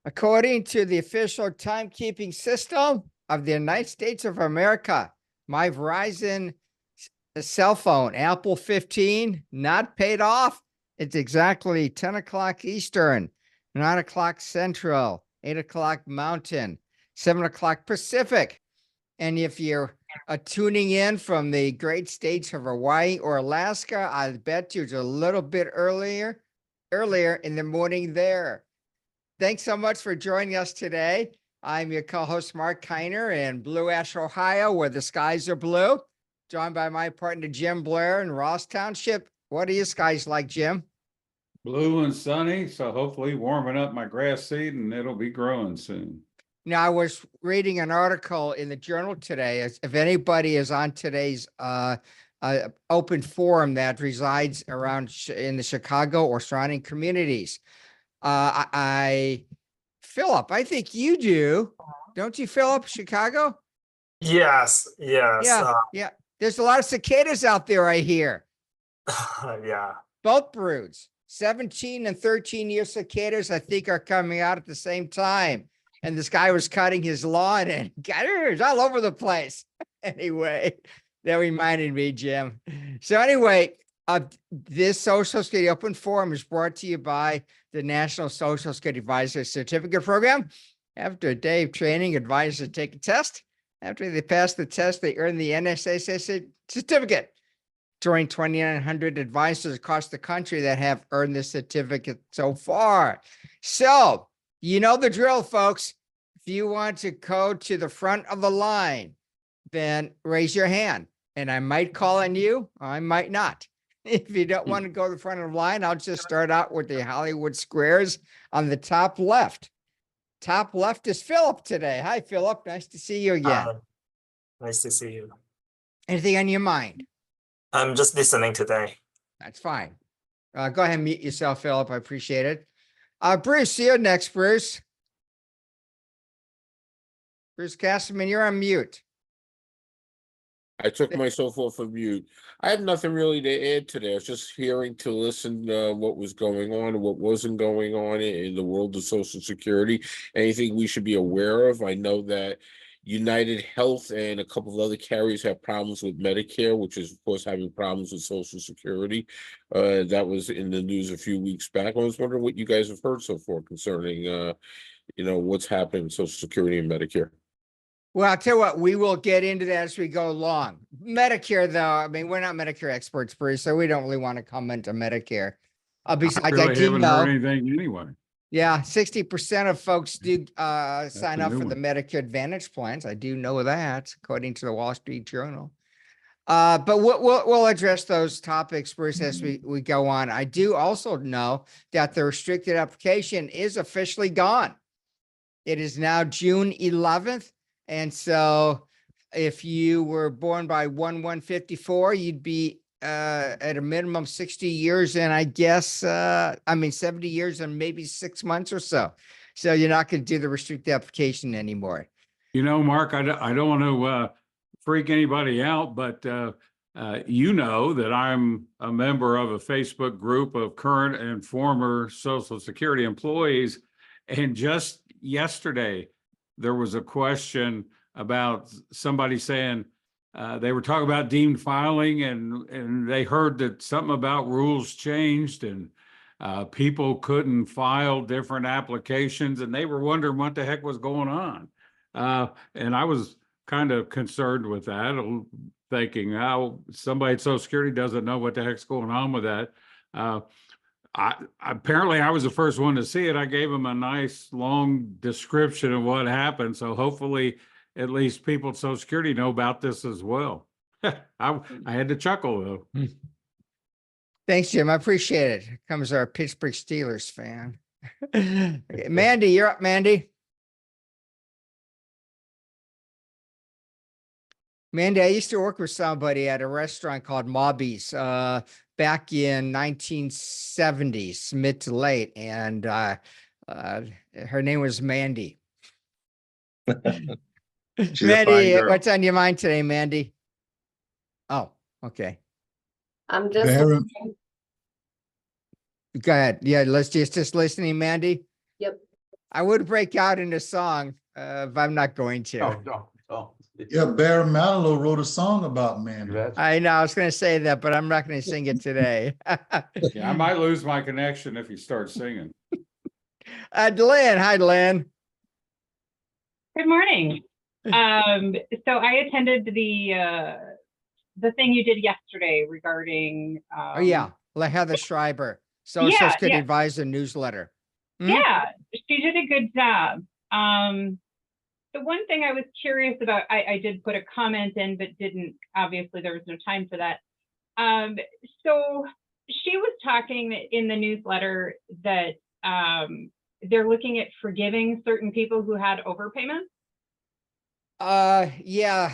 According to the official timekeeping system of the United States of America, my Verizon cell phone, Apple 15, not paid off. It's exactly 10 o'clock Eastern, 9 o'clock Central, 8 o'clock Mountain, 7 o'clock Pacific. And if you're tuning in from the great states of Hawaii or Alaska, I bet you it's a little bit earlier in the morning there. Thanks so much for joining us today. I'm your co-host, Mark Kiner, in Blue Ash, Ohio, where the skies are blue, joined by my partner, Jim Blair in Ross Township. What are your skies like, Jim? Blue and sunny, so hopefully warming up my grass seed and it'll be growing soon. Now, I was reading an article in the journal today. If anybody is on today's open forum that resides around in the Chicago or surrounding communities, Philip, I think you do. Don't you, Philip, Chicago? Yes. Yeah. There's a lot of cicadas out there, I hear. Yeah. Both broods, 17 and 13-year cicadas, I think, are coming out at the same time. And this guy was cutting his lawn and it's all over the place. Anyway, that reminded me, Jim. So anyway, this Social Security Open Forum is brought to you by the National Social Security Advisor Certificate Program. After a day of training, advisors take a test. After they pass the test, they earn the NSA certificate. Join 2,900 advisors across the country that have earned this certificate so far. So, you know the drill, folks. If you want to go to the front of the line, then raise your hand. And I might call on you, or I might not. If you don't want to go to the front of the line, I'll just start out with the Hollywood squares on the top left. Top left is Philip today. Hi, Philip. Nice to see you again. Nice to see you. Anything on your mind? I'm just listening today. That's fine. Go ahead and mute yourself, Philip. I appreciate it. Bruce, you're next, Bruce. Bruce Castleman, you're on mute. I took myself off of mute. I have nothing really to add today. I was just hearing to listen what was going on and what wasn't going on in the world of Social Security. Anything we should be aware of. I know that United Health and a couple of other carriers have problems with Medicare, which is, of course, having problems with Social Security. That was in the news a few weeks back. I was wondering what you guys have heard so far concerning, what's happening with Social Security and Medicare. Well, I'll tell you what, we will get into that as we go along. Medicare, though, I mean, we're not Medicare experts, Bruce, so we don't really want to comment on Medicare. Besides, I haven't heard anything anyway. Yeah, 60% of folks do sign up for the Medicare Advantage plans. I do know that, according to the Wall Street Journal. But we'll address those topics, Bruce, as we go on. I do also know that the restricted application is officially gone. It is now June 11th. And so if you were born by 1/1/54, you'd be at a minimum 60 years and 70 years and maybe 6 months or so. So you're not going to do the restricted application anymore. You know, Mark, I don't want to freak anybody out, but you know that I'm a member of a Facebook group of current and former Social Security employees. And just yesterday, there was a question about somebody saying they were talking about deemed filing and they heard that something about rules changed and people couldn't file different applications and they were wondering what the heck was going on. And I was kind of concerned with that, thinking how somebody at Social Security doesn't know what the heck's going on with that. Apparently I was the first one to see it. I gave them a nice long description of what happened. So hopefully at least people at Social Security know about this as well. I had to chuckle though. Thanks, Jim. I appreciate it. Here comes our Pittsburgh Steelers fan. Mandy, you're up, Mandy. Mandy, I used to work with somebody at a restaurant called Mobby's back in 1970s, mid to late, and her name was Mandy. Mandy, what's on your mind today, Mandy? Oh, okay. I'm just Go ahead. Yeah, let's just listening, Mandy. Yep. I would break out into song, but I'm not going to. Don't. Yeah, Barry Manilow wrote a song about Mandy. I know, I was gonna say that, but I'm not gonna sing it today. Yeah, I might lose my connection if you start singing. Delenn, hi, Delenn. Good morning. So I attended the thing you did yesterday regarding. Oh, yeah, Heather Schreiber, Social yeah, Security yeah. Advisor newsletter. Hmm? Yeah, she did a good job. The one thing I was curious about, I did put a comment in, but didn't, obviously there was no time for that. So she was talking in the newsletter that they're looking at forgiving certain people who had overpayments. Yeah,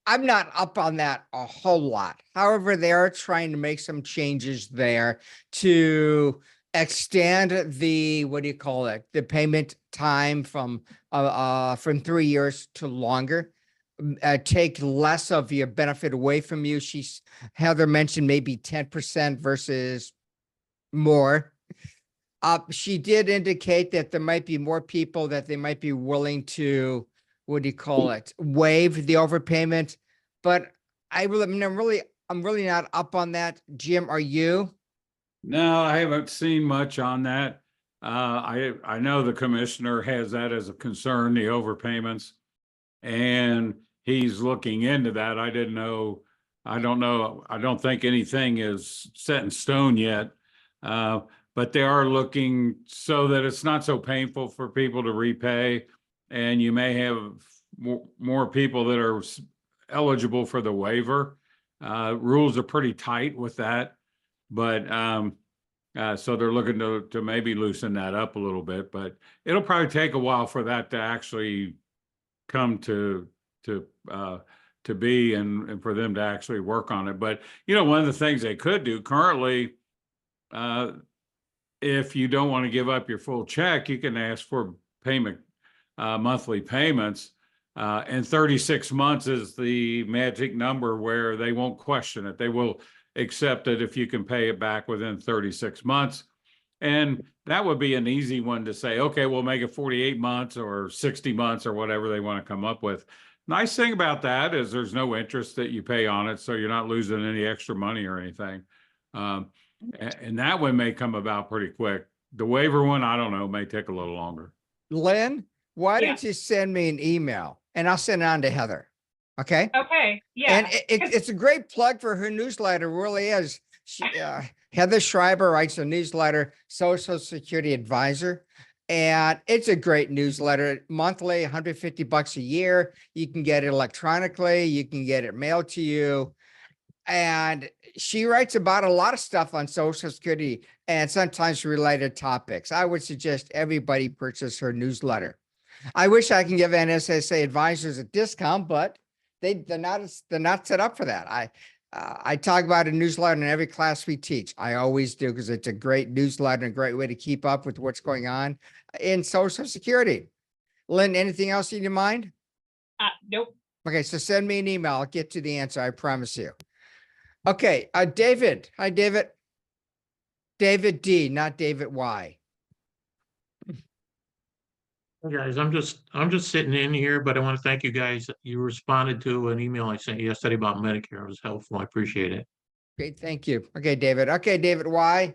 I'm not up on that a whole lot. However, they are trying to make some changes there to extend the, what do you call it? The payment time from 3 years to longer. Take less of your benefit away from you. Heather mentioned maybe 10% versus more. She did indicate that there might be more people that they might be willing to, what do you call it? Waive the overpayment. But I'm really not up on that. Jim, are you? No, I haven't seen much on that. I know the commissioner has that as a concern, the overpayments. And he's looking into that. I don't know. I don't think anything is set in stone yet. But they are looking so that it's not so painful for people to repay. And you may have more people that are eligible for the waiver. Rules are pretty tight with that. But so they're looking to maybe loosen that up a little bit, but it'll probably take a while for that to actually come to be and for them to actually work on it. But one of the things they could do currently, if you don't want to give up your full check, you can ask for payment, monthly payments, and 36 months is the magic number where they won't question it. They will accept it if you can pay it back within 36 months. And that would be an easy one to say, okay, we'll make it 48 months or 60 months or whatever they want to come up with. Nice thing about that is there's no interest that you pay on it, so you're not losing any extra money or anything. And that one may come about pretty quick. The waiver one, I don't know, may take a little longer. Lynn, why Yeah. don't you send me an email and I'll send it on to Heather? Okay. Okay, yeah. And it's a great plug for her newsletter, really is. Heather Schreiber writes a newsletter, Social Security Advisor, and it's a great newsletter, monthly, $150 a year. You can get it electronically, you can get it mailed to you. And she writes about a lot of stuff on Social Security and sometimes related topics. I would suggest everybody purchase her newsletter. I wish I can give NSSA advisors a discount, but they're not set up for that. I talk about a newsletter in every class we teach. I always do because it's a great newsletter and a great way to keep up with what's going on in Social Security. Lynn, anything else in your mind? Nope. Okay, so send me an email. I'll get to the answer. I promise you. Okay, David. Hi, David. David D, not David Y. Hey guys, I'm just sitting in here, but I want to thank you guys. You responded to an email I sent you yesterday about Medicare. It was helpful. I appreciate it. Great, thank you. Okay, David. Okay, David Y.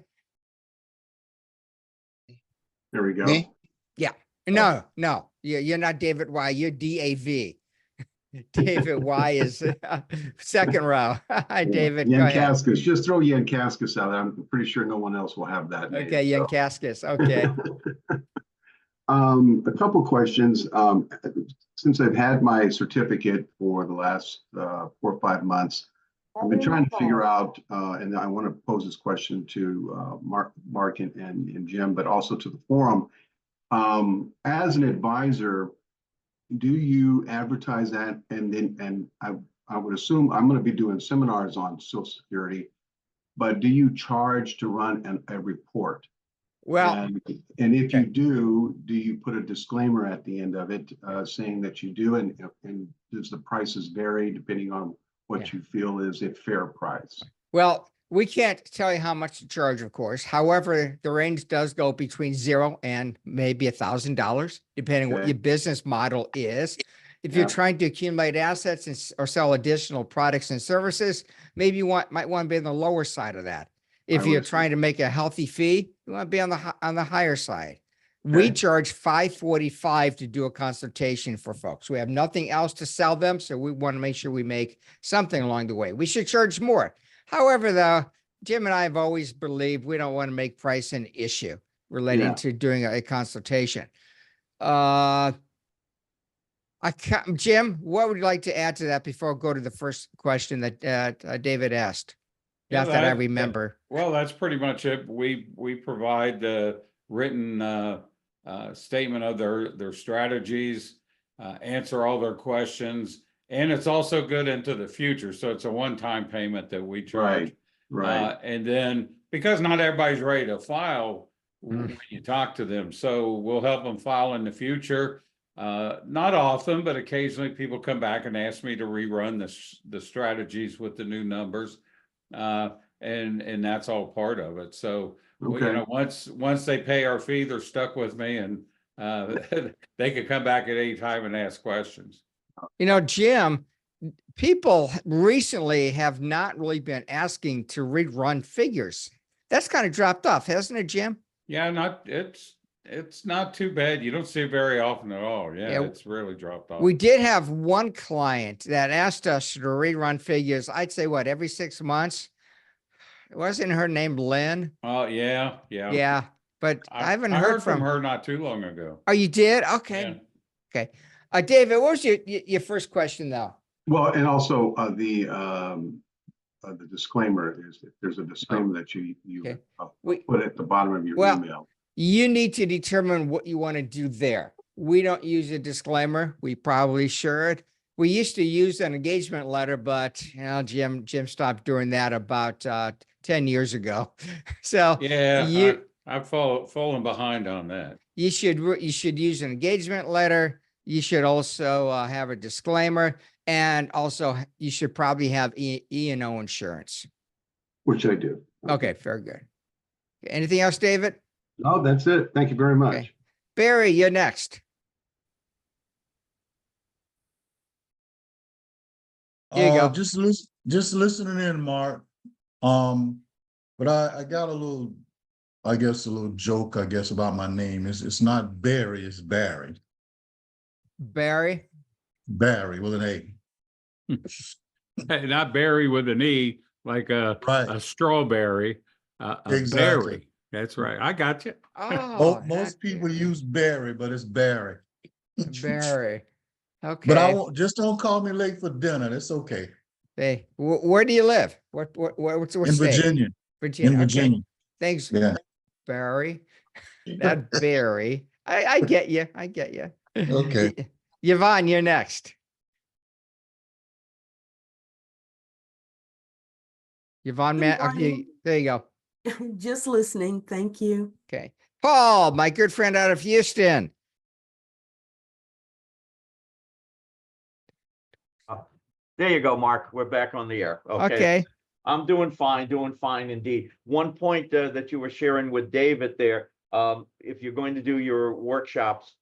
There we go. Me? No, you're not David Y. You're DAV. David Y is second row. Hi, David. Go ahead. Yankaskas, just throw Yankaskas out. I'm pretty sure no one else will have that name. Okay, so. Yankaskas. Okay. A couple questions. Since I've had my certificate for the last 4 or 5 months, I've been trying to figure out, and I want to pose this question to Mark and Jim, but also to the forum. As an advisor, do you advertise that? And I would assume I'm going to be doing seminars on Social Security, but do you charge to run a report? Well, And if you do you put a disclaimer at the end of it saying that you do, and does the prices vary depending on what you feel is a fair price? well, We can't tell you how much to charge, of course. However, the range does go between $0 and maybe $1,000, depending what Okay. your business model is. If you're Yeah. trying to accumulate assets or sell additional products and services, maybe you might want to be on the lower side of that. If I you're would see. trying to make a healthy fee, you want to be on the higher side. We Okay. charge $545 to do a consultation for folks. We have nothing else to sell them, so we want to make sure we make something along the way. We should charge more. However, though, Jim and I have always believed we don't want to make price an issue relating Yeah. to doing a consultation. Jim, what would you like to add to that before I go to the first question that David asked? Yeah, Not that I that- remember. Well, that's pretty much it. We provide the written statement of their strategies, answer all their questions, and it's also good into the future. So it's a one-time payment that we charge. Right. And then because not everybody's ready to file when you talk to them, so we'll help them file in the future. Not often, but occasionally people come back and ask me to rerun the strategies with the new numbers. And that's all part of it. So, well, you Okay. know, once they pay our fee, they're stuck with me, and they could come back at any time and ask questions. You know, Jim, people recently have not really been asking to rerun figures. That's kind of dropped off, hasn't it, Jim? Yeah, it's not too bad. You don't see it very often at all. Yeah, Yeah. it's really dropped off. We did have one client that asked us to rerun figures. I'd say what, every 6 months? Wasn't her name Lynn? Oh, yeah. Yeah, but I haven't I heard from her not too long ago. Oh, you did? Yeah. Okay. David, what was your first question though? Well, and also the disclaimer is that there's a disclaimer that you Okay. uh, We- put at the bottom of your Well, email. You need to determine what you want to do there. We don't use a disclaimer. We probably should. We used to use an engagement letter, but you know, Jim stopped doing that about 10 years ago. So Yeah, I've fallen behind on that. you should use an engagement letter. You should also have a disclaimer, and also you should probably have E&O insurance. Which I do. Okay, very good. Anything else, David? No, that's it. Thank you very much. Okay. Barry, you're next. Here you go. Just listening in, Mark. But I got a little, I guess, a little joke, I guess, about my name. It's not Barry, it's Barry. Barry? Barry with an A. Hey, not berry with an E, like a Right. strawberry, a Exactly. berry. That's right. I got you. Oh, Most people use Barry, but it's Barry. Barry. Okay. But I won't, just don't call me late for dinner. That's okay. Hey, where do you live? What's In state? Virginia, Virginia. in Okay. Virginia. Thanks, Yeah. Barry. Not Barry. I get you. I get you. Okay. Yvonne, you're next. Yvonne, Good okay, morning. there you go. Just listening. Thank you. Okay. Paul, my good friend out of Houston. There you go, Mark. We're back on the air. Okay. I'm doing fine indeed. One point that you were sharing with David there, if you're going to do your workshops,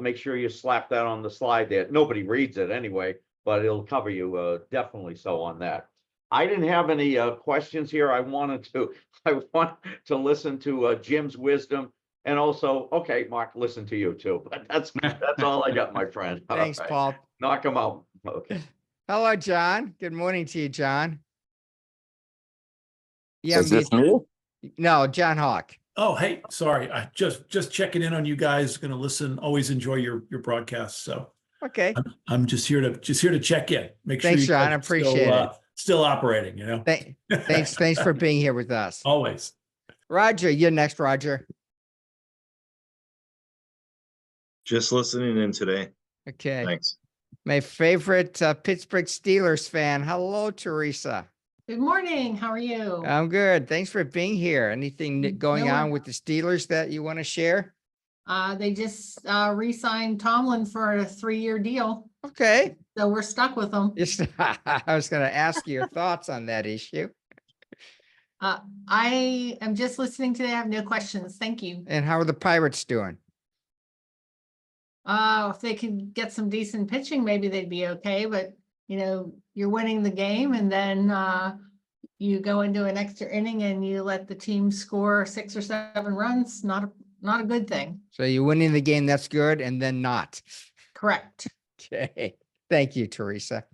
make sure you slap that on the slide there. Nobody reads it anyway, but it'll cover you definitely so on that. I didn't have any questions here. I want to listen to Jim's wisdom, and also, okay, Mark, listen to you too. But that's all I got, my friend. All Thanks, right. Paul. Knock him out. Okay. Hello, John. Good morning to you, John. Yeah, Is this me? no, John Hawk. Oh, hey, sorry. I just checking in on you guys. Going to listen. Always enjoy your broadcasts. So Okay. I'm just here to check in. Make sure Thanks, you John. guys I are appreciate it. Still operating. You know. Thanks for being here with us. Always. Roger, you're next, Roger. Just listening in today. Okay. Thanks. My favorite Pittsburgh Steelers fan. Hello, Teresa. Good morning. How are you? I'm good. Thanks for being here. Anything going No on worries. with the Steelers that you want to share? They just re-signed Tomlin for a 3-year deal, Okay. so we're stuck with them. Just, I was going to ask your thoughts on that issue. I am just listening today. I have no questions. Thank you. And how are the Pirates doing? If they can get some decent pitching, maybe they'd be okay, but you know, you're winning the game and then you go into an extra inning and you let the team score 6 or 7 runs, not a good thing. So you're winning the game, that's good, and then not. Correct. Okay, thank you, Teresa.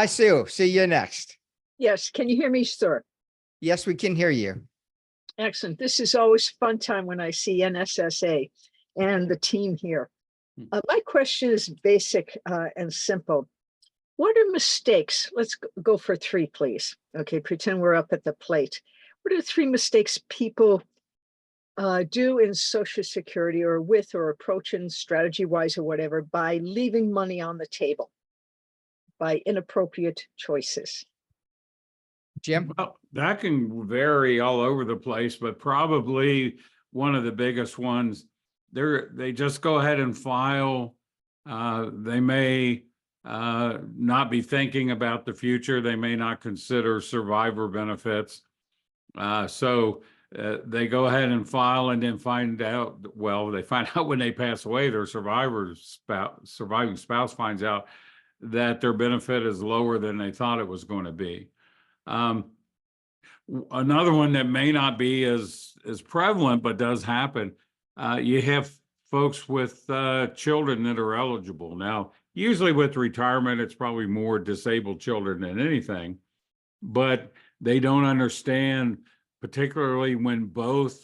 Sue, see you next. Yes, can you hear me, sir? Yes, we can hear you. Excellent. This is always fun time when I see NSSA and the team here. My question is basic and simple. What are mistakes? Let's go for 3, please. Okay, pretend we're up at the plate. What are 3 mistakes people do in Social Security or with or approaching strategy-wise or whatever by leaving money on the table, by inappropriate choices? Jim? Well, that can vary all over the place, but probably one of the biggest ones, they just go ahead and file. They may not be thinking about the future. They may not consider survivor benefits. So they go ahead and file and then find out, well, they find out when they pass away, their surviving spouse finds out that their benefit is lower than they thought it was going to be. Another one that may not be as prevalent, but does happen, you have folks with children that are eligible. Now, usually with retirement, it's probably more disabled children than anything, but they don't understand, particularly when both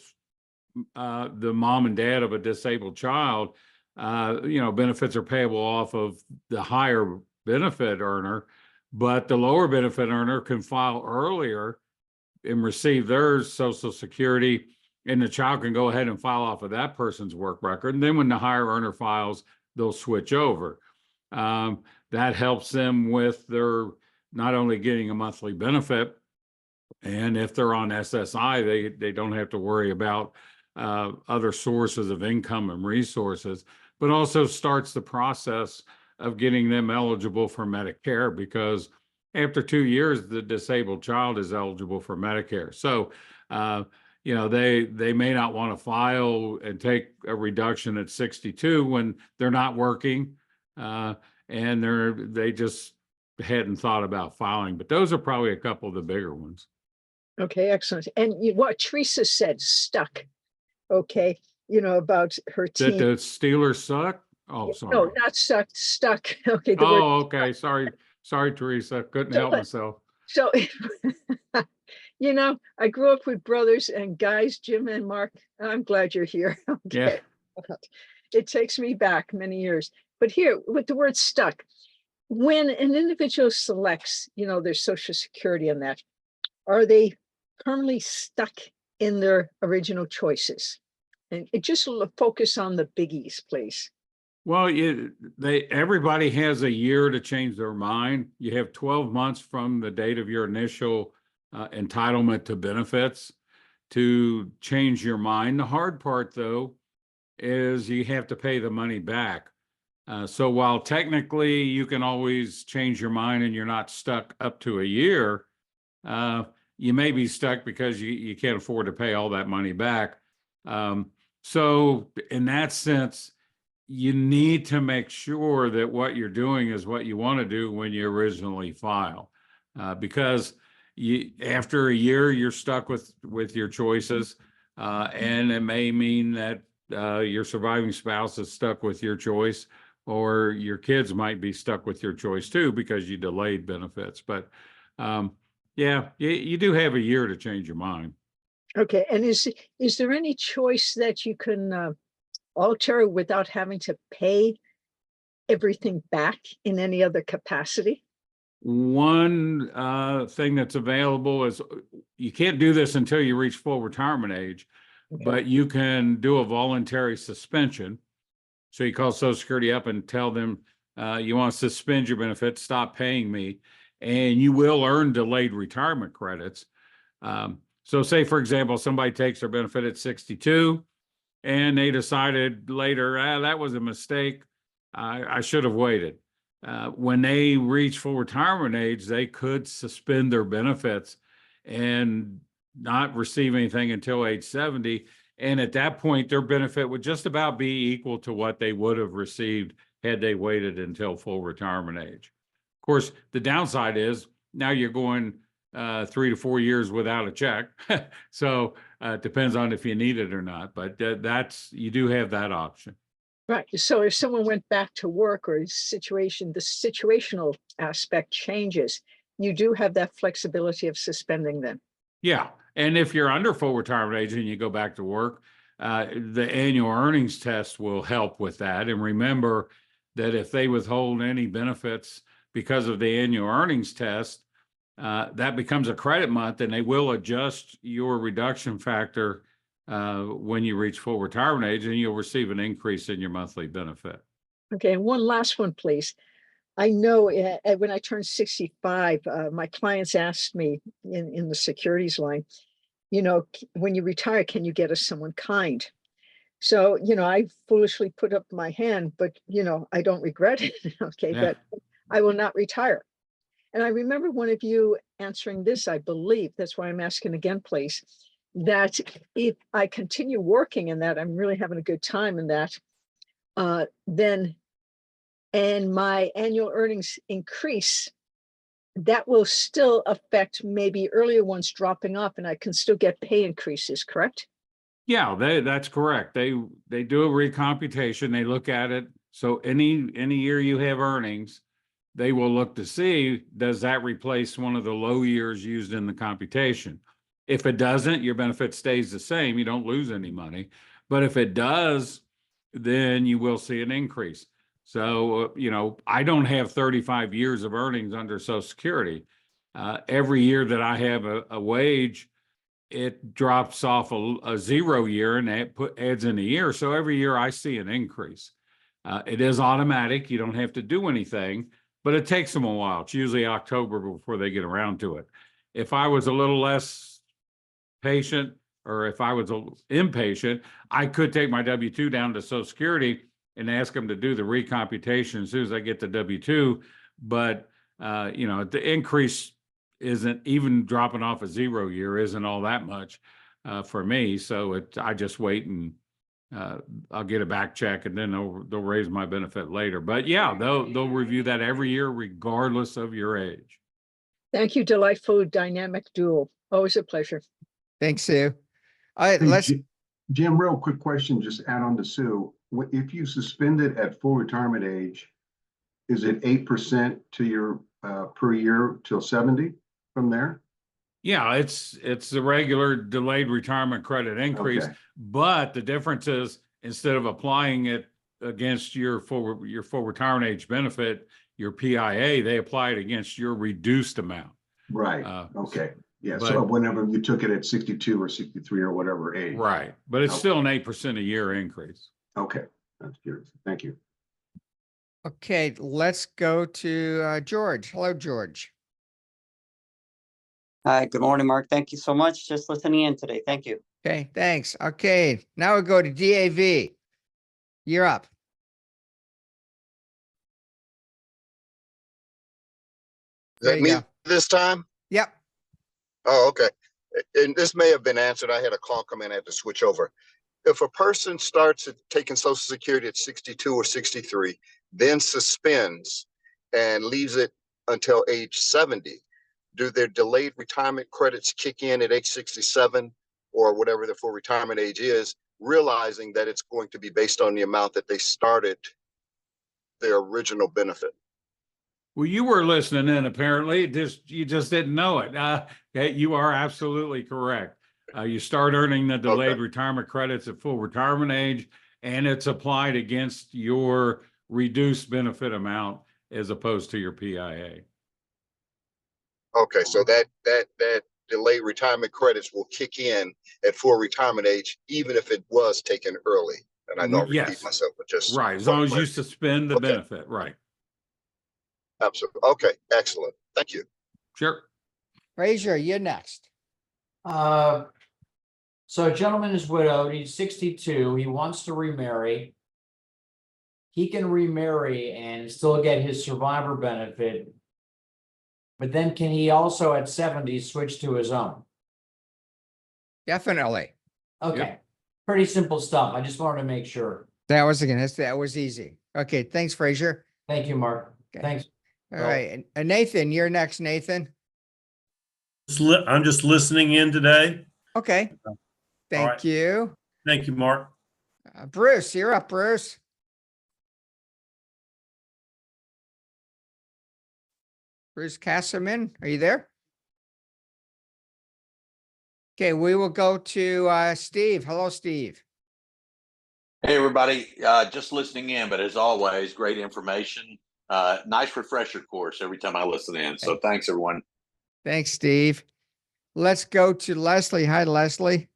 the mom and dad of a disabled child, benefits are payable off of the higher benefit earner, but the lower benefit earner can file earlier and receive their Social Security, and the child can go ahead and file off of that person's work record. And then when the higher earner files, they'll switch over. That helps them with their not only getting a monthly benefit, and if they're on SSI, they don't have to worry about other sources of income and resources, but also starts the process of getting them eligible for Medicare, because after 2 years, the disabled child is eligible for Medicare. So, they may not want to file and take a reduction at 62 when they're not working, and they just hadn't thought about filing. But those are probably a couple of the bigger ones. Okay, excellent. And what Teresa said, stuck. Okay, about her team. Did the Steelers suck? Oh, sorry. No, not stuck. Okay. Okay. Sorry, Teresa. Couldn't help myself. So, I grew up with brothers and guys, Jim and Mark. I'm glad you're here. Okay. Yeah. It takes me back many years. But here, with the word stuck, when an individual selects, their Social Security and that, are they permanently stuck in their original choices? And just focus on the biggies, please. Well, everybody has a year to change their mind. You have 12 months from the date of your initial entitlement to benefits to change your mind. The hard part, though, is you have to pay the money back. So while technically you can always change your mind and you're not stuck up to a year, you may be stuck because you can't afford to pay all that money back. So in that sense, you need to make sure that what you're doing is what you want to do when you originally file, because after a year, you're stuck with your choices, and it may mean that your surviving spouse is stuck with your choice, or your kids might be stuck with your choice too because you delayed benefits. But you do have a year to change your mind. Okay, and is there any choice that you can alter without having to pay everything back in any other capacity? One thing that's available is you can't do this until you reach full retirement age, but you can do a voluntary suspension. So you call Social Security up and tell them you want to suspend your benefits, stop paying me, and you will earn delayed retirement credits. So say, for example, somebody takes their benefit at 62 and they decided later, that was a mistake. I should have waited. When they reach full retirement age, they could suspend their benefits and not receive anything until age 70. And at that point, their benefit would just about be equal to what they would have received had they waited until full retirement age. Of course, the downside is now you're going 3 to 4 years without a check. So it depends on if you need it or not, but you do have that option. Right. So if someone went back to work or the situational aspect changes, you do have that flexibility of suspending them. Yeah. And if you're under full retirement age and you go back to work, the annual earnings test will help with that. And remember that if they withhold any benefits because of the annual earnings test, that becomes a credit month, and they will adjust your reduction factor when you reach full retirement age, and you'll receive an increase in your monthly benefit. Okay, and one last one, please. I know when I turned 65, my clients asked me in the securities line, you know, when you retire, can you get us someone kind? So, you know, I foolishly put up my hand, but, you know, I don't regret it. Okay, Yeah. but I will not retire. And I remember one of you answering this, I believe, that's why I'm asking again, please, that if I continue working in that, I'm really having a good time in that, then, and my annual earnings increase, that will still affect maybe earlier ones dropping off, and I can still get pay increases, correct? Yeah, that's correct. They do a recomputation. They look at it. So any year you have earnings, they will look to see, does that replace one of the low years used in the computation? If it doesn't, your benefit stays the same. You don't lose any money. But if it does, then you will see an increase. So, you know, I don't have 35 years of earnings under Social Security. Every year that I have a wage, it drops off a 0 year and that adds in a year. So every year I see an increase. It is automatic. You don't have to do anything, but it takes them a while. It's usually October before they get around to it. If I was a little less patient, or if I was impatient, I could take my W-2 down to Social Security and ask them to do the recomputation as soon as I get the W-2. But, you know, the increase isn't, even dropping off a 0 year isn't all that much for me. So I just wait and I'll get a back check, and then they'll raise my benefit later. But yeah, they'll review that every year regardless of your age. Thank you, delightful dynamic duo. Always a pleasure. Thanks, Sue. All right, Hey, let's, Jim, real quick question, just add on to Sue. If you suspend it at full retirement age, is it 8% to your per year till 70 from there? Yeah, it's the regular delayed retirement credit increase, Okay. but the difference is instead of applying it against your full retirement age benefit, your PIA, they apply it against your reduced amount. Right, okay. Yeah, but- so whenever you took it at 62 or 63 or whatever age. Right, but it's Okay. still an 8% a year increase. Okay, that's good. Thank you. okay, let's go to George. Hello, George. Hi, good morning, Mark. Thank you so much. Just listening in today. Thank you. Okay, thanks. Okay, now we go to DAV. You're up. Is There that you me go. this time? Yep. Oh, okay. And this may have been answered. I had a call come in, I had to switch over. If a person starts taking Social Security at 62 or 63, then suspends and leaves it until age 70, do their delayed retirement credits kick in at age 67 or whatever the full retirement age is, realizing that it's going to be based on the amount that they started their original benefit? Well, you were listening in, apparently. You just didn't know it. Okay, you are absolutely correct. You start earning the delayed retirement credits at full retirement age, and it's applied against your reduced benefit amount as opposed to your PIA. Okay, so that delayed retirement credits will kick in at full retirement age, even if it was taken early. And I know I repeat Yes. myself, but just Right, as long as you suspend the benefit, right. absolutely. Okay, excellent. Thank you. Sure. Frazier, you're next. So a gentleman is widowed, he's 62, he wants to remarry. He can remarry and still get his survivor benefit. But then can he also at 70 switch to his own? Definitely. Okay, pretty simple stuff. I just wanted to make sure. That was that was easy. Okay, thanks, Frazier. Thank you, Mark. Okay. Thanks. All right, and Nathan, you're next, Nathan. I'm just listening in today. Okay. Thank right. you. Thank you, Mark. Bruce, you're up, Bruce. Bruce Casserman, are you there? Okay, we will go to Steve. Hello, Steve. Hey, everybody, just listening in, but as always, great information. Nice refresher course every time I listen in. So thanks, everyone. Thanks, Steve. Let's go to Leslie. Hi, Leslie.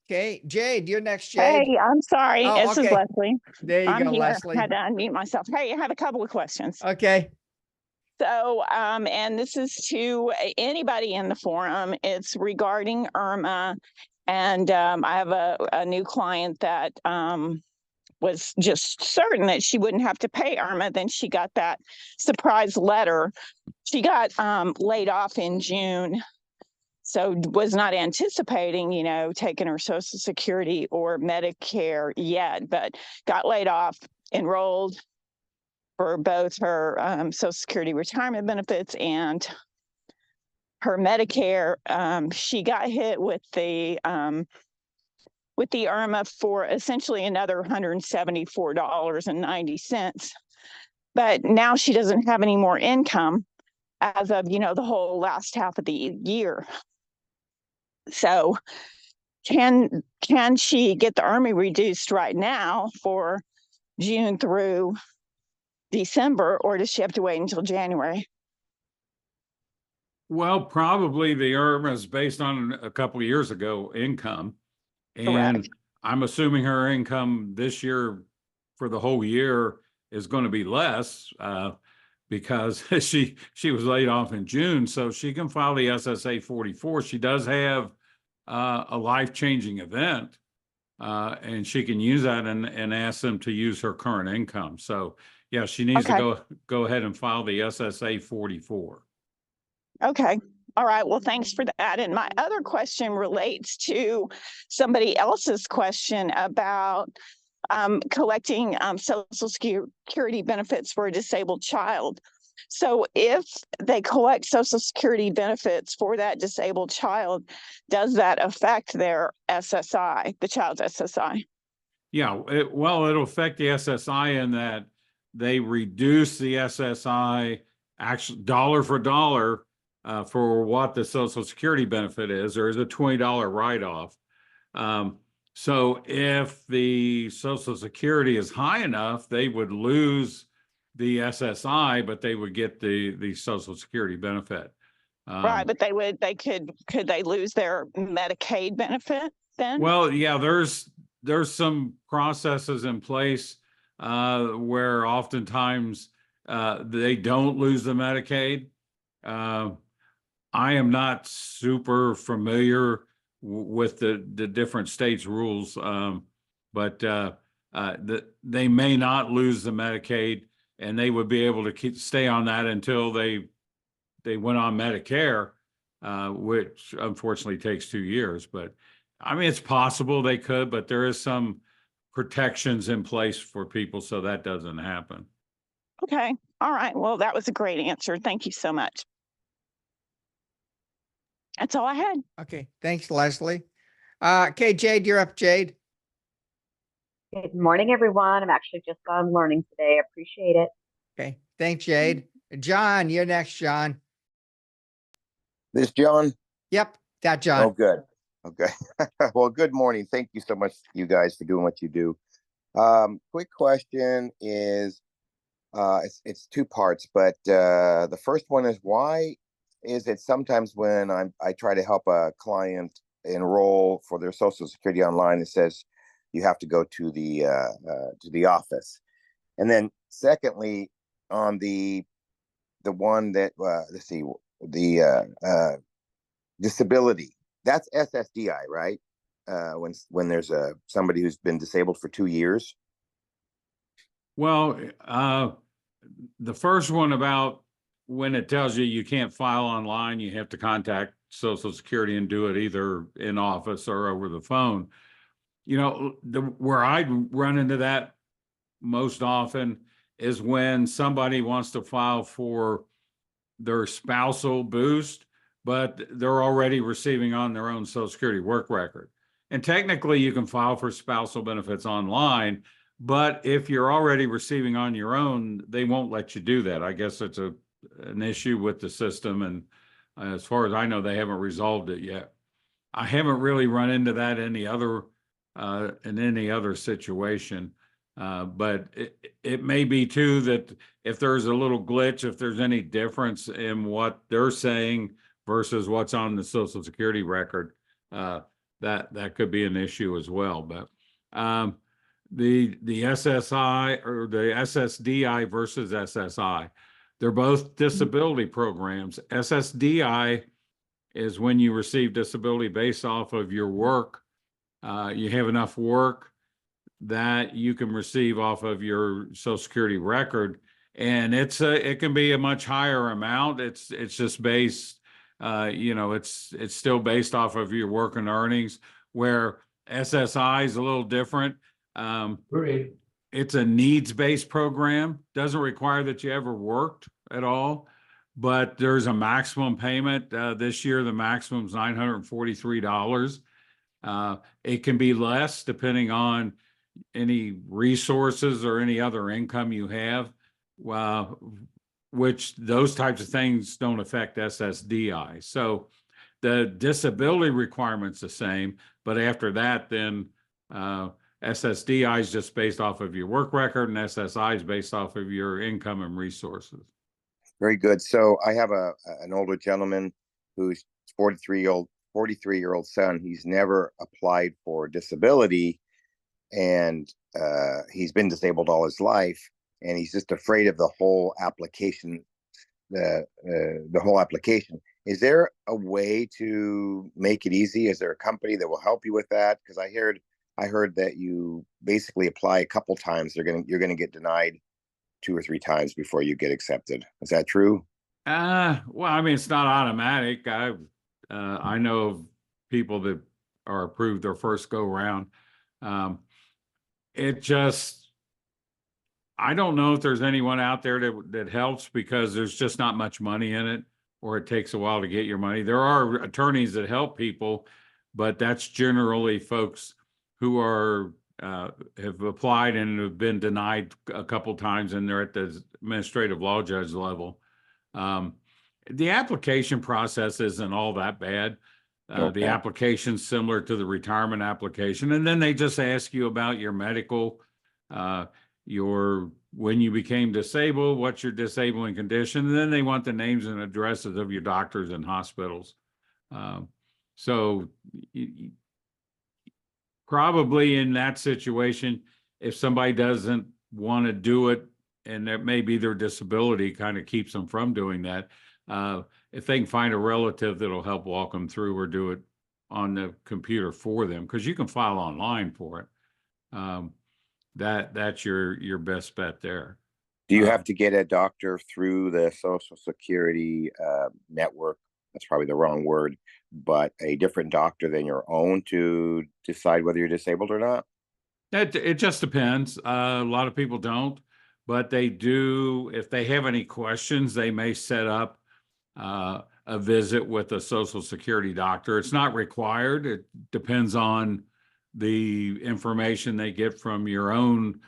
Okay, Jade, you're next, Jade. Hey, I'm sorry. Oh, This is okay. Leslie. There you I'm go, here. Leslie. Had to unmute myself. Hey, I have a couple of questions. Okay. So, and this is to anybody in the forum. It's regarding Irma. And I have a new client that was just certain that she wouldn't have to pay Irma. Then she got that surprise letter. She got laid off in June. So was not anticipating, you know, taking her Social Security or Medicare yet, but got laid off, enrolled for both her Social Security retirement benefits and her Medicare. She got hit with the Irma for essentially another $174.90. But now she doesn't have any more income as of, you know, the whole last half of the year. So can she get the Irma reduced right now for June through December, or does she have to wait until January? Well, probably the IRMA is based on a couple of years ago income. And Correct. I'm assuming her income this year for the whole year is going to be less because she was laid off in June. So she can file the SSA 44. She does have a life-changing event and she can use that and ask them to use her current income. So yeah, she needs to go ahead and file the SSA 44. Okay. All right. Well, thanks for that. And my other question relates to somebody else's question about collecting Social Security benefits for a disabled child. So if they collect Social Security benefits for that disabled child, does that affect their SSI, the child's SSI? Yeah, it'll affect the SSI in that they reduce the SSI actually dollar for dollar for what the Social Security benefit is. There is a $20 write-off. So if the Social Security is high enough, they would lose the SSI, but they would get the Social Security benefit. Right, but could they lose their Medicaid benefit then? Well, yeah, there's some processes in place where oftentimes they don't lose the Medicaid. I am not super familiar with the different states' rules, but they may not lose the Medicaid, and they would be able to stay on that until they went on Medicare, which unfortunately takes 2 years. But I mean, it's possible they could, but there is some protections in place for people so that doesn't happen. Okay. All right. Well, that was a great answer. Thank you so much. That's all I had. Okay, thanks, Leslie. Okay, Jade, you're up, Jade. Good morning, everyone. I'm actually just on learning today. I appreciate it. Okay, thanks, Jade. John, you're next, John. This John? Yep, that John. Oh, good. Okay. Well, good morning. Thank you so much, you guys, for doing what you do. Quick question is, it's two parts, but the first one is, why is it sometimes when I try to help a client enroll for their Social Security online, it says you have to go to the office. And then secondly, on the one that let's see, the disability, that's SSDI, right? When there's somebody who's been disabled for 2 years. Well, the first one about when it tells you you can't file online, you have to contact Social Security and do it either in office or over the phone. You know, where I run into that most often is when somebody wants to file for their spousal boost, but they're already receiving on their own Social Security work record. And technically you can file for spousal benefits online, but if you're already receiving on your own, they won't let you do that. I guess it's an issue with the system. And as far as I know, they haven't resolved it yet. I haven't really run into that in any other situation. But it may be too that if there's a little glitch, if there's any difference in what they're saying versus what's on the Social Security record, that could be an issue as well. But the SSI or the SSDI versus SSI, they're both disability programs. SSDI is when you receive disability based off of your work. You have enough work that you can receive off of your Social Security record, and it can be a much higher amount. It's just based, it's still based off of your work and earnings. Where SSI is a little different. It's a needs-based program. Doesn't require that you ever worked at all, but there's a maximum payment. This year, the maximum is $943. It can be less depending on any resources or any other income you have, which those types of things don't affect SSDI. So the disability requirement's the same, but after that, then SSDI is just based off of your work record, and SSI is based off of your income and resources. Very good. So I have an older gentleman who's 43-year-old son. He's never applied for disability, and he's been disabled all his life, and he's just afraid of the whole application. The whole application. Is there a way to make it easy? Is there a company that will help you with that? Because I heard that you basically apply a couple times. You're gonna get denied 2 or 3 times before you get accepted. Is that true? Well, I mean, it's not automatic. I know of people that are approved their first go round. I don't know if there's anyone out there that helps, because there's just not much money in it, or it takes a while to get your money. There are attorneys that help people, but that's generally folks who have applied and have been denied a couple times, and they're at the administrative law judge level. The application process isn't all that bad. The application's similar to the retirement application, and then they just ask you about your medical, when you became disabled, what's your disabling condition, and then they want the names and addresses of your doctors and hospitals. So probably in that situation, if somebody doesn't want to do it, and that may be their disability kind of keeps them from doing that, if they can find a relative that'll help walk them through or do it on the computer for them, because you can file online for it. That's your best bet there. Do you have to get a doctor through the Social Security network? That's probably the wrong word, but a different doctor than your own to decide whether you're disabled or not? It just depends. A lot of people don't, but they do. If they have any questions, they may set up a visit with a Social Security doctor. It's not required. It depends on the information they get from your own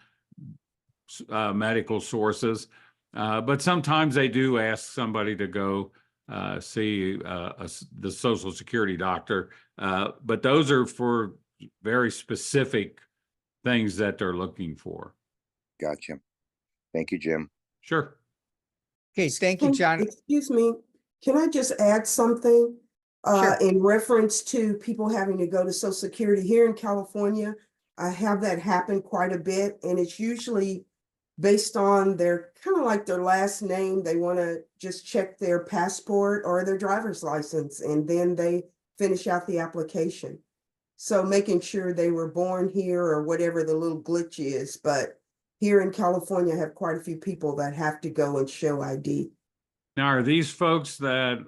medical sources. But sometimes they do ask somebody to go see the Social Security doctor. But those are for very specific things that they're looking for. Gotcha. Thank you, Jim. Sure. Okay, thank you, John. Excuse me, can I just add something? Sure. In reference to people having to go to Social Security here in California, I have that happen quite a bit, and it's usually based on their kind of like their last name. They want to just check their passport or their driver's license, and then they finish out the application. So making sure they were born here or whatever the little glitch is. But here in California, I have quite a few people that have to go and show ID. Now, are these folks that,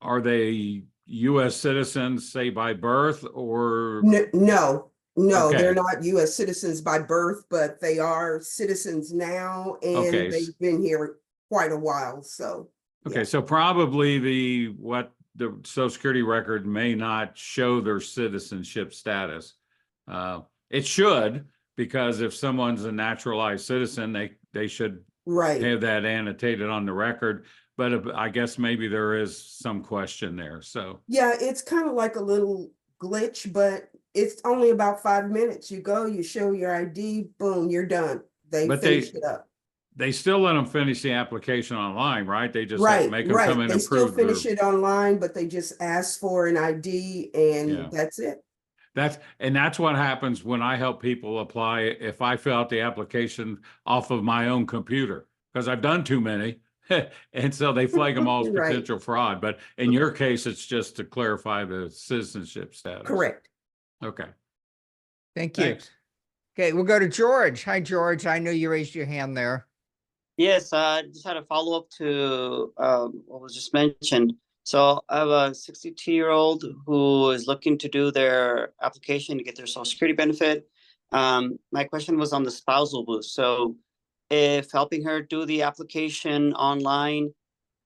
are they US citizens, say by birth, or? No, Okay. they're not US citizens by birth, but they are citizens now Okay, and they've been here quite a while, so. Okay, so probably the Social Security record may not show their citizenship status. It should, because if someone's a naturalized citizen, they should Right. have that annotated on the record. But I guess maybe there is some question there, so. Yeah, it's kind of like a little glitch, but it's only about 5 minutes. You go, you show your ID, boom, you're done. They But finish it up. They still let them finish the application online, right? They just Right, make them come right. in They and still prove finish their. it online, but they just ask for an ID Yeah. and that's it. That's what happens when I help people apply. If I fill out the application off of my own computer, because I've done too many. And so they flag them all as Right. potential fraud. But in your case, it's just to clarify the citizenship status. Correct. Okay. Thank you. Thanks. Okay, we'll go to George. Hi, George. I know you raised your hand there. Yes, I just had a follow-up to what was just mentioned. So I have a 62-year-old who is looking to do their application to get their Social Security benefit. My question was on the spousal boost. So if helping her do the application online,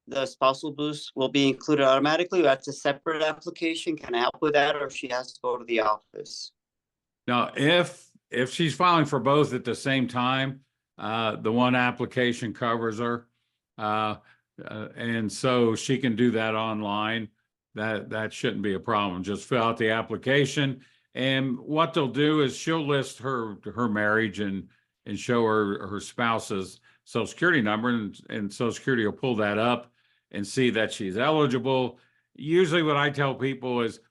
the spousal boost will be included automatically, or that's a separate application? Can I help with that, or she has to go to the office? Now, if she's filing for both at the same time, the one application covers her. And so she can do that online. That shouldn't be a problem. Just fill out the application. And what they'll do is she'll list her marriage and show her spouse's Social Security number, and Social Security will pull that up and see that she's eligible. Usually what I tell people is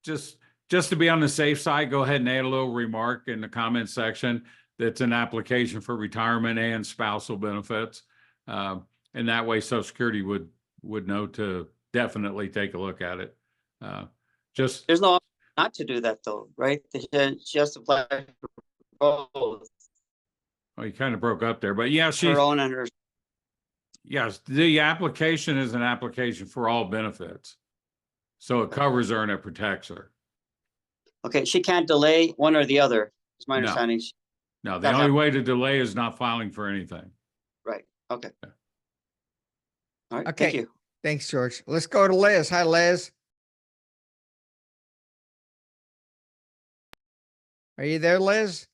just to be on the safe side, go ahead and add a little remark in the comment section that's an application for retirement and spousal benefits. And that way Social Security would know to definitely take a look at it. There's no option not to do that though, right? She has to apply for both. Oh, you kind of broke up there, but yeah, she's Her own and her. yes, the application is an application for all benefits. So it covers her and it protects her. Okay, she can't delay one or the other, is my No. understanding. No, the That only hap- way to delay is not filing for anything. Right, okay. All right, Okay. thank you. Thanks, George. Let's go to Liz. Hi, Liz. Are you there, Liz?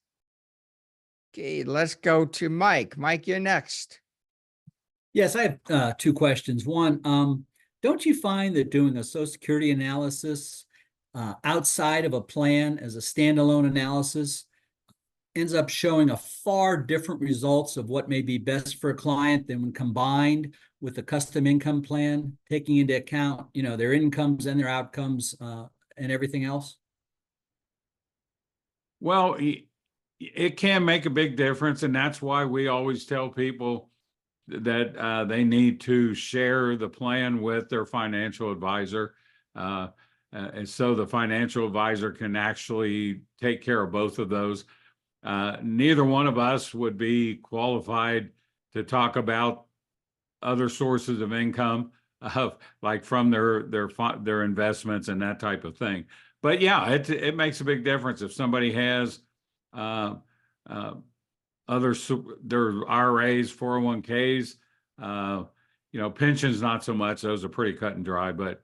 Okay, let's go to Mike. Mike, you're next. Yes, I have two questions. One, don't you find that doing a Social Security analysis outside of a plan as a standalone analysis ends up showing a far different results of what may be best for a client than when combined with a custom income plan, taking into account, their incomes and their outcomes and everything else? Well, it can make a big difference, and that's why we always tell people that they need to share the plan with their financial advisor. And so the financial advisor can actually take care of both of those. Neither one of us would be qualified to talk about other sources of income, like from their investments and that type of thing. But yeah, it makes a big difference if somebody has their IRAs, 401ks, pensions, not so much. Those are pretty cut and dry, but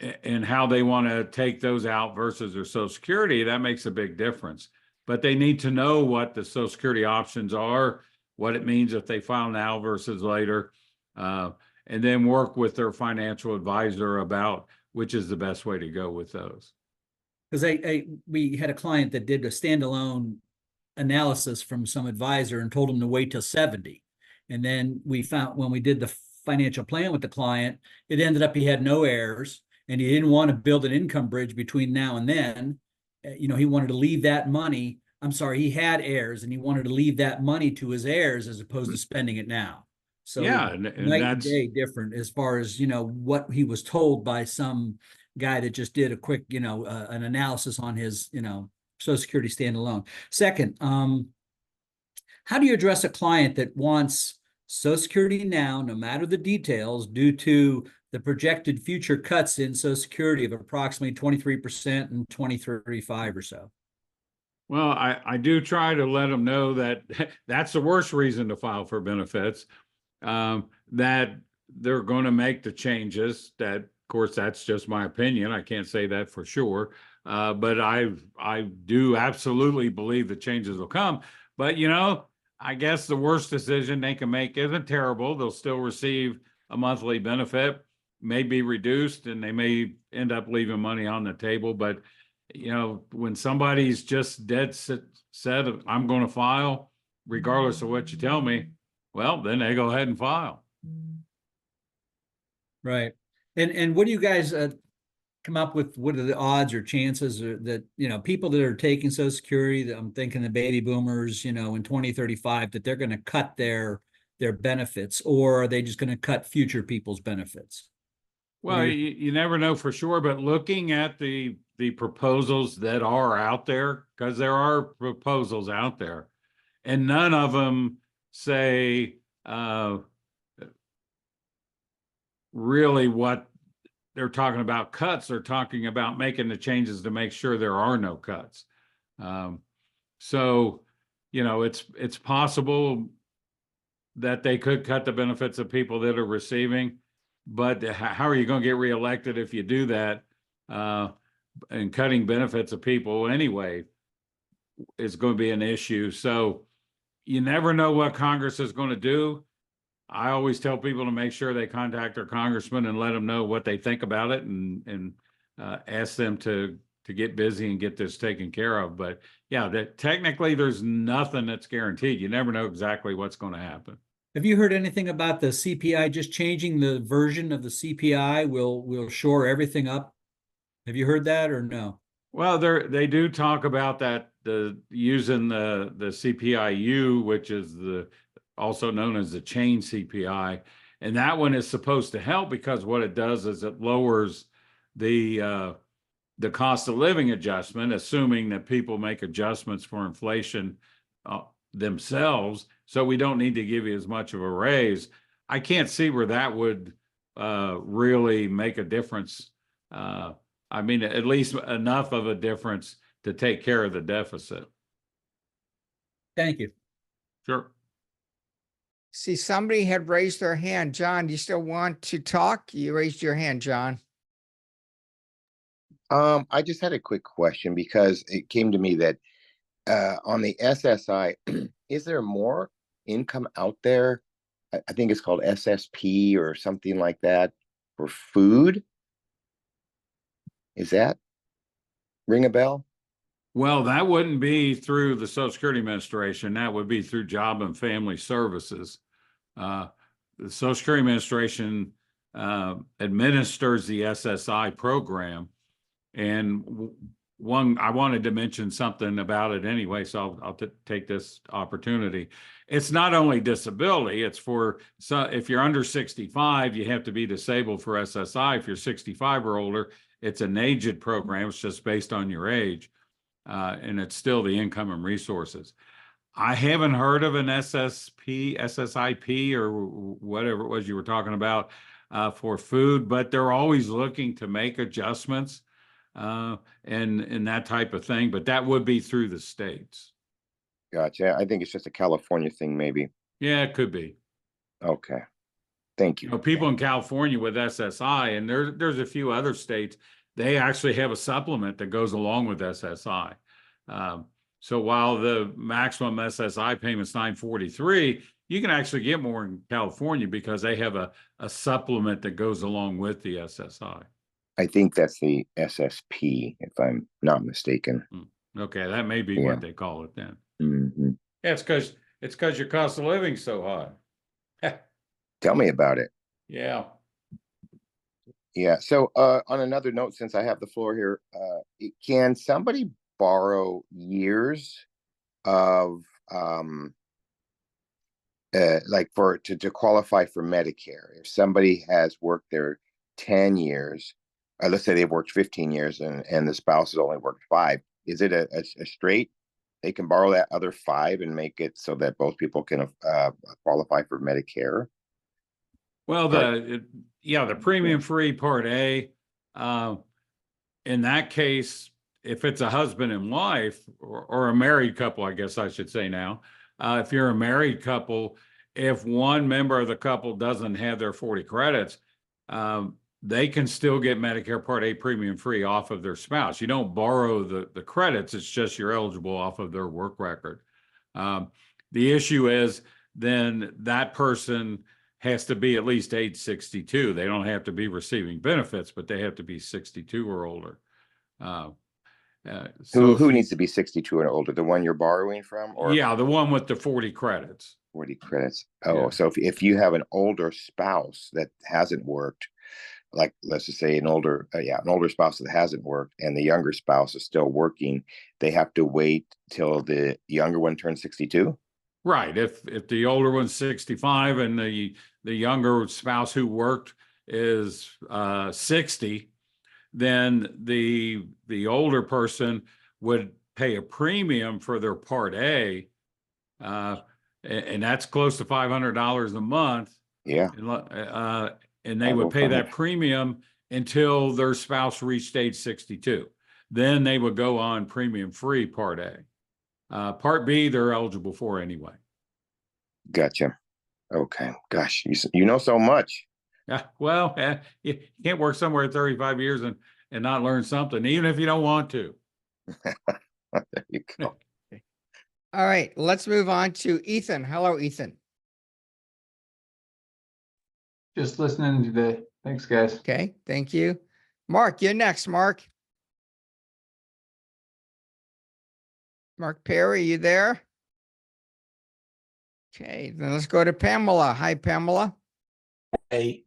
and how they want to take those out versus their Social Security, that makes a big difference. But they need to know what the Social Security options are, what it means if they file now versus later, and then work with their financial advisor about which is the best way to go with those. Because we had a client that did a standalone analysis from some advisor and told him to wait till 70. And then we found when we did the financial plan with the client, it ended up he had no heirs and he didn't want to build an income bridge between now and then. He wanted to leave that money. I'm sorry, he had heirs and he wanted to leave that money to his heirs as opposed to spending it now. So yeah, and night and that's day different as far as, what he was told by some guy that just did a quick, an analysis on his, Social Security standalone. Second, how do you address a client that wants Social Security now, no matter the details, due to the projected future cuts in Social Security of approximately 23% in 2035 or so. Well, I do try to let them know that that's the worst reason to file for benefits, that they're going to make the changes. That, of course, that's just my opinion. I can't say that for sure. But I do absolutely believe the changes will come. But, you know, I guess the worst decision they can make isn't terrible. They'll still receive a monthly benefit, may be reduced, and they may end up leaving money on the table. But, you know, when somebody's just dead set, I'm going to file, regardless of what you tell me, well, then they go ahead and file. Right. And what do you guys come up with? What are the odds or chances that, you know, people that are taking Social Security, that I'm thinking the baby boomers, you know, in 2035, that they're going to cut their benefits, or are they just going to cut future people's benefits? Well, you never know for sure, but looking at the proposals that are out there, because there are proposals out there, and none of them say really what they're talking about cuts. They're talking about making the changes to make sure there are no cuts. So, you know, it's possible that they could cut the benefits of people that are receiving, but how are you going to get reelected if you do that? And cutting benefits of people anyway is going to be an issue. So you never know what Congress is going to do. I always tell people to make sure they contact their congressman and let them know what they think about it, and ask them to get busy and get this taken care of. But yeah, that technically there's nothing that's guaranteed. You never know exactly what's going to happen. Have you heard anything about the CPI just changing the version of the CPI will shore everything up? Have you heard that or no? Well, they do talk about that, using the CPI-U, which is also known as the chain CPI. And that one is supposed to help, because what it does is it lowers the cost of living adjustment, assuming that people make adjustments for inflation themselves. So we don't need to give you as much of a raise. I can't see where that would really make a difference. I mean, at least enough of a difference to take care of the deficit. Thank you. Sure. See, somebody had raised their hand. John, do you still want to talk? You raised your hand, John. I just had a quick question, because it came to me that on the SSI, is there more income out there? I think it's called SSP or something like that for food. Is that ring a bell? Well, that wouldn't be through the Social Security Administration. That would be through Job and Family Services. The Social Security Administration administers the SSI program. And I wanted to mention something about it anyway, so I'll take this opportunity. It's not only disability, it's if you're under 65, you have to be disabled for SSI. If you're 65 or older, it's an aged program. It's just based on your age. And it's still the income and resources. I haven't heard of an SSIP or whatever it was you were talking about for food, but they're always looking to make adjustments and that type of thing. But that would be through the states. Gotcha. I think it's just a California thing, maybe. Yeah, it could be. Okay. Thank you. You know, people in California with SSI, and there's a few other states, they actually have a supplement that goes along with SSI. So while the maximum SSI payment is $943, you can actually get more in California because they have a supplement that goes along with the SSI. I think that's the SSP, if I'm not mistaken. Okay, that may be what they call it then. Mm-hmm. Yeah, it's because your cost of living is so high. Tell me about it. Yeah. Yeah. So on another note, since I have the floor here, can somebody borrow years of like to qualify for Medicare? If somebody has worked there 10 years, let's say they've worked 15 years and the spouse has only worked 5, is it a straight they can borrow that other 5 and make it so that both people can qualify for Medicare? Well, the premium free Part A, in that case, if it's a husband and wife or a married couple, I guess I should say now, if you're a married couple, if one member of the couple doesn't have their 40 credits, they can still get Medicare Part A premium free off of their spouse. You don't borrow the credits. It's just you're eligible off of their work record. The issue is then that person has to be at least age 62. They don't have to be receiving benefits, but they have to be 62 or older. Who needs to be 62 and older? The one you're borrowing from? Or yeah, the one with the 40 credits. 40 credits. Oh, Yeah. so if you have an older spouse that hasn't worked, like let's just say an older spouse that hasn't worked and the younger spouse is still working, they have to wait till the younger one turns 62? Right. If the older one's 65 and the younger spouse who worked is 60, then the older person would pay a premium for their Part A, and that's close to $500 a month. Yeah. And they would pay that premium until their spouse reached age 62. Then they would go on premium free Part A. Part B, they're eligible for anyway. Gotcha. Okay. Gosh, you know so much. Yeah. Well, you can't work somewhere 35 years and not learn something, even if you don't want to. There you go. All right, let's move on to Ethan. Hello, Ethan. Just listening today. Thanks, guys. Okay, thank you. Mark, you're next, Mark. Mark Perry, you there? Okay, then let's go to Pamela. Hi, Pamela. Hey,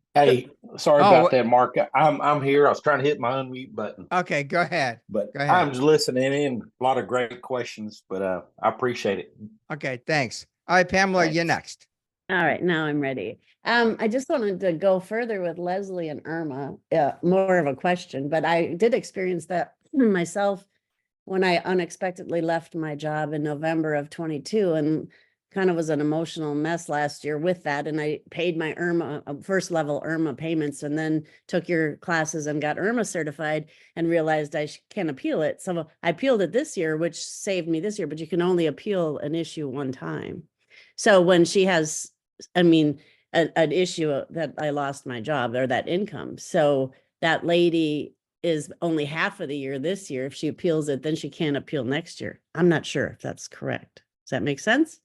sorry about that, Mark. I'm here. I was trying to hit my unmute button. Okay, go ahead. But Go ahead. I'm just listening in. A lot of great questions, but I appreciate it. Okay, thanks. All right, Pamela, you're next. All right, now I'm ready. I just wanted to go further with Leslie and Irma, more of a question, but I did experience that myself when I unexpectedly left my job in November of 22 and kind of was an emotional mess last year with that. And I paid my Irma, first level Irma payments, and then took your classes and got Irma certified and realized I can't appeal it. So I appealed it this year, which saved me this year, but you can only appeal an issue one time. So when she has, an issue that I lost my job or that income. So that lady is only half of the year this year. If she appeals it, then she can't appeal next year. I'm not sure if that's correct. Does that make sense?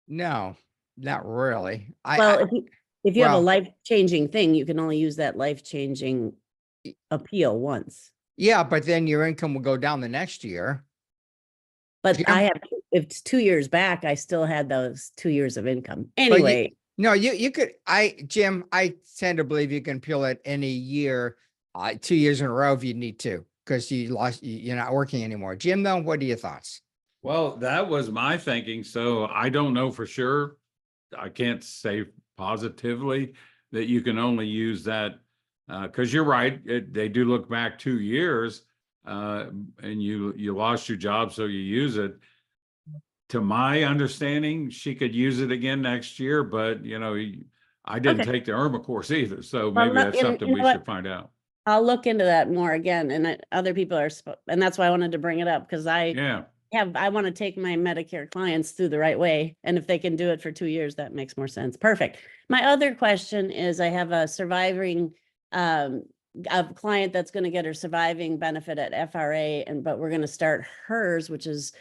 No, not really. If you have a well, life-changing thing, you can only use that life-changing appeal once. yeah, but then your income will go down the next year. But Jim? I have, if it's 2 years back, I still had those 2 years of income. But you- Anyway, No, you could, Jim, I tend to believe you can appeal it any year, 2 years in a row if you need to, because you're not working anymore. Jim, though, what are your thoughts? Well, that was my thinking. So I don't know for sure. I can't say positively that you can only use that because you're right. They do look back 2 years and you lost your job, so you use it. To my understanding, she could use it again next year, but I didn't take the Irma course either. So maybe that's something we should find out. I'll look into that more again. And other people are, and that's why I wanted to bring it up, because I want to take my Medicare clients through the right way. And if they can do it for 2 years, that makes more sense. Perfect. My other question is, I have a surviving, a client that's going to get her surviving benefit at FRA, but we're going to start hers, which is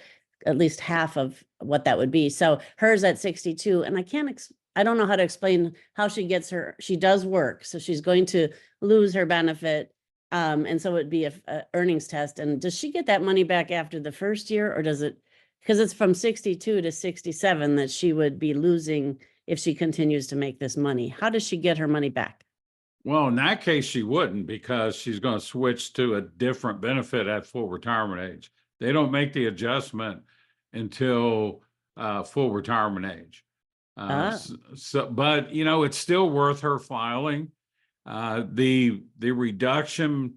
at least half of what that would be. So hers at 62, and I don't know how to explain how she gets her, she does work. So she's going to lose her benefit. And so it'd be a earnings test. And does she get that money back after the first year, or does it, because it's from 62 to 67 that she would be losing if she continues to make this money? How does she get her money back? Well, in that case, she wouldn't, because she's going to switch to a different benefit at full retirement age. They don't make the adjustment until full retirement age. But it's still worth her filing. The reduction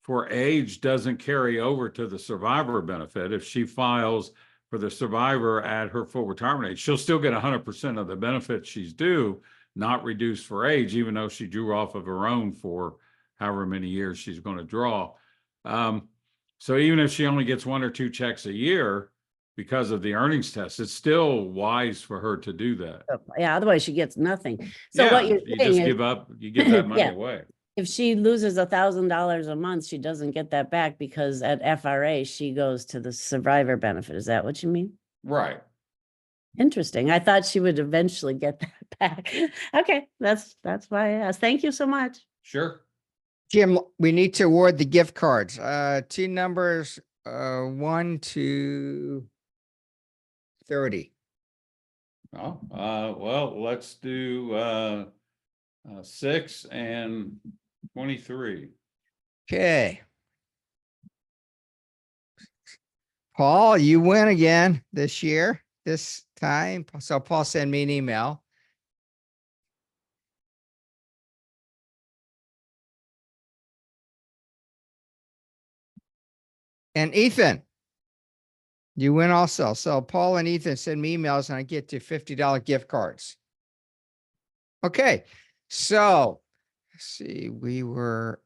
for age doesn't carry over to the survivor benefit. If she files for the survivor at her full retirement age, she'll still get 100% of the benefits she's due, not reduced for age, even though she drew off of her own for however many years she's going to draw. So even if she only gets 1 or 2 checks a year because of the earnings test, it's still wise for her to do that. Yeah, otherwise she gets nothing. So what Yeah, you're you saying just is, give up, you give that money Yeah. away. if she loses $1,000 a month, she doesn't get that back because at FRA, she goes to the survivor benefit. Is that what you mean? Right. Interesting. I thought she would eventually get that back. Okay, that's why I asked. Thank you so much. Sure. Jim, we need to award the gift cards. Team numbers 1 to 30. Oh, well, let's do 6 and 23. Okay. Paul, you win again this year, this time. So Paul, send me an email. And Ethan, you win also. So Paul and Ethan send me emails and I get to $50 gift cards. Okay. So let's see, we were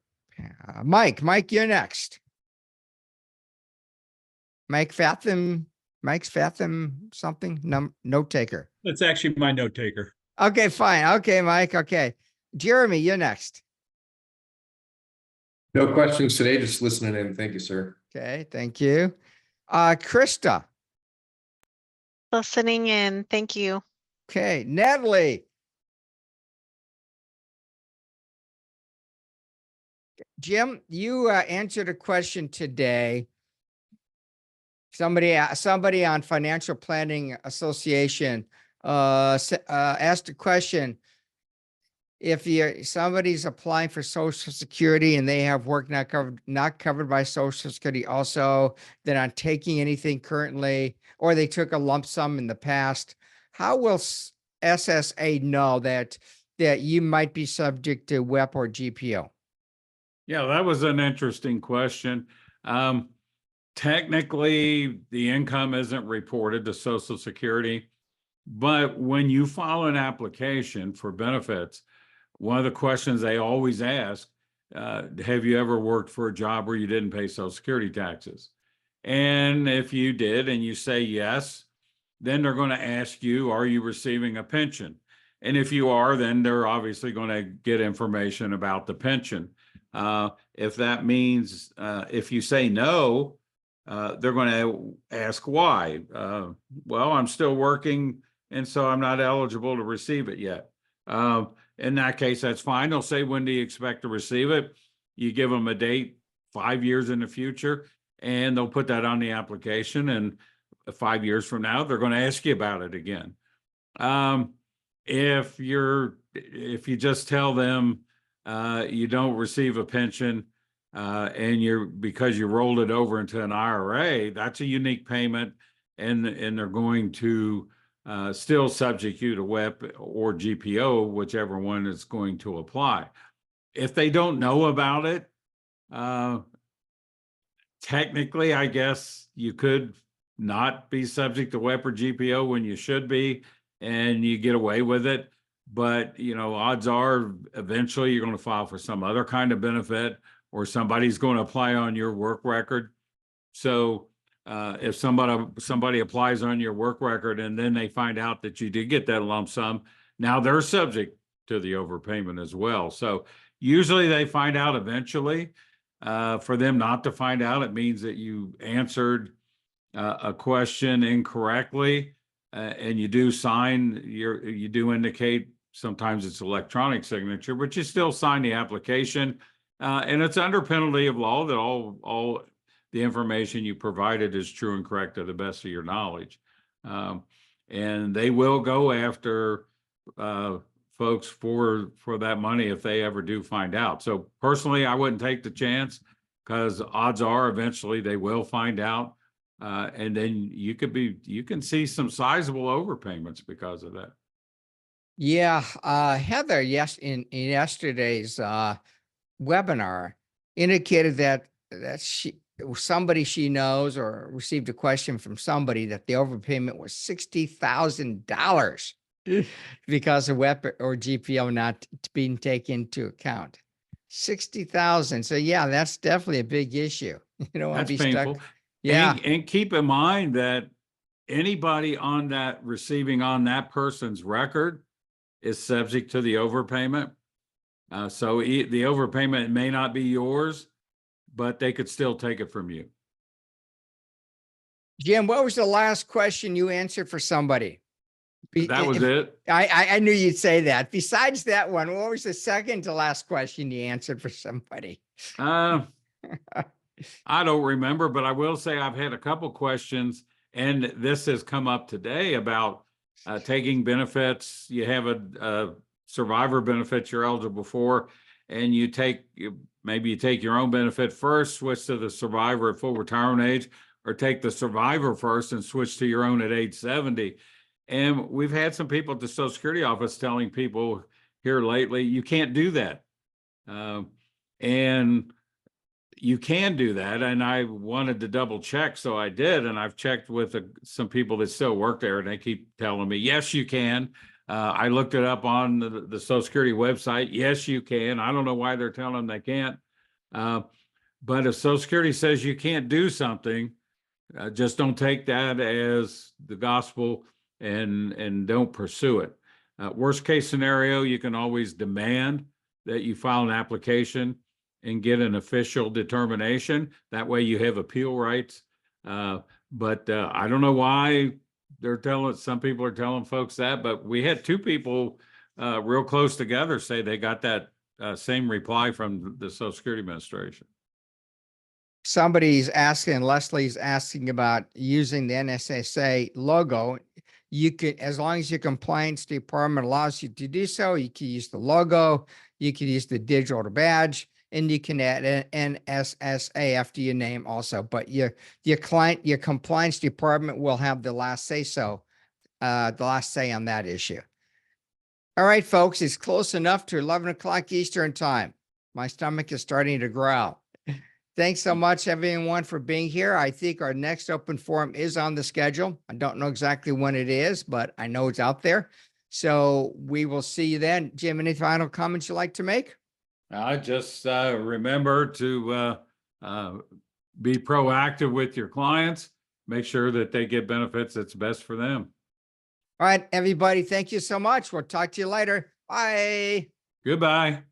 Mike, you're next. Mike's Fathom something, note taker. That's actually my note taker. Okay, fine. Okay, Mike. Okay. Jeremy, you're next. No questions today, just listening in. Thank you, sir. Okay, thank you. Krista. Listening in. Thank you. Okay, Natalie. Jim, you answered a question today. Somebody on Financial Planning Association asked a question. If somebody's applying for Social Security and they have work not covered by Social Security also, they're not taking anything currently, or they took a lump sum in the past, how will SSA know that you might be subject to WEP or GPO? Yeah, that was an interesting question. Technically, the income isn't reported to Social Security, but when you file an application for benefits, one of the questions they always ask, have you ever worked for a job where you didn't pay Social Security taxes? And if you did and you say yes, then they're going to ask you, are you receiving a pension? And if you are, then they're obviously going to get information about the pension. If that means if you say no, they're going to ask why. Well, I'm still working, and so I'm not eligible to receive it yet. In that case, that's fine. They'll say, when do you expect to receive it? You give them a date 5 years in the future, and they'll put that on the application. And 5 years from now, they're going to ask you about it again. If you just tell them you don't receive a pension and because you rolled it over into an IRA, that's a unique payment, and they're going to still subject you to WEP or GPO, whichever one is going to apply. If they don't know about it, technically, I guess you could not be subject to WEP or GPO when you should be, and you get away with it. But, odds are eventually you're going to file for some other kind of benefit, or somebody's going to apply on your work record. So if somebody applies on your work record and then they find out that you did get that lump sum, now they're subject to the overpayment as well. So usually they find out eventually. For them not to find out, it means that you answered a question incorrectly, and you do sign you do indicate, sometimes it's electronic signature, but you still sign the application, and it's under penalty of law that all the information you provided is true and correct to the best of your knowledge. And they will go after folks for that money if they ever do find out. So personally, I wouldn't take the chance, because odds are eventually they will find out. And then you can see some sizable overpayments because of that. Yeah, Heather, in yesterday's webinar indicated that somebody she knows or received a question from somebody that the overpayment was $60,000 because of WEP or GPO not being taken into account. 60,000. So yeah, that's definitely a big issue. You don't want That's to be painful. stuck. Yeah. And keep in mind that anybody on that receiving on that person's record is subject to the overpayment. So the overpayment may not be yours, but they could still take it from you. Jim, what was the last question you answered for somebody? That was it. I knew you'd say that. Besides that one, what was the second to last question you answered for somebody? I don't remember, but I will say I've had a couple questions, and this has come up today about taking benefits. You have a survivor benefit you're eligible for, and maybe you take your own benefit first, switch to the survivor at full retirement age, or take the survivor first and switch to your own at age 70. And we've had some people at the Social Security office telling people here lately, you can't do that. And you can do that. And I wanted to double check, so I did. And I've checked with some people that still work there, and they keep telling me, yes, you can. I looked it up on the Social Security website. Yes, you can. I don't know why they're telling them they can't. But if Social Security says you can't do something, just don't take that as the gospel and don't pursue it. Worst case scenario, you can always demand that you file an application and get an official determination. That way you have appeal rights. But I don't know why some people are telling folks that, but we had two people real close together say they got that same reply from the Social Security Administration. Somebody's asking, Leslie's asking about using the NSSA logo. You could, as long as your compliance department allows you to do so, you can use the logo, you can use the digital badge, and you can add an NSSA after your name also. But your compliance department will have the last say on that issue. All right, folks, it's close enough to 11 o'clock Eastern time. My stomach is starting to growl. Thanks so much, everyone, for being here. I think our next open forum is on the schedule. I don't know exactly when it is, but I know it's out there. So we will see you then. Jim, any final comments you'd like to make? I just remember to be proactive with your clients. Make sure that they get benefits that's best for them. All right, everybody, thank you so much. We'll talk to you later. Bye. Goodbye.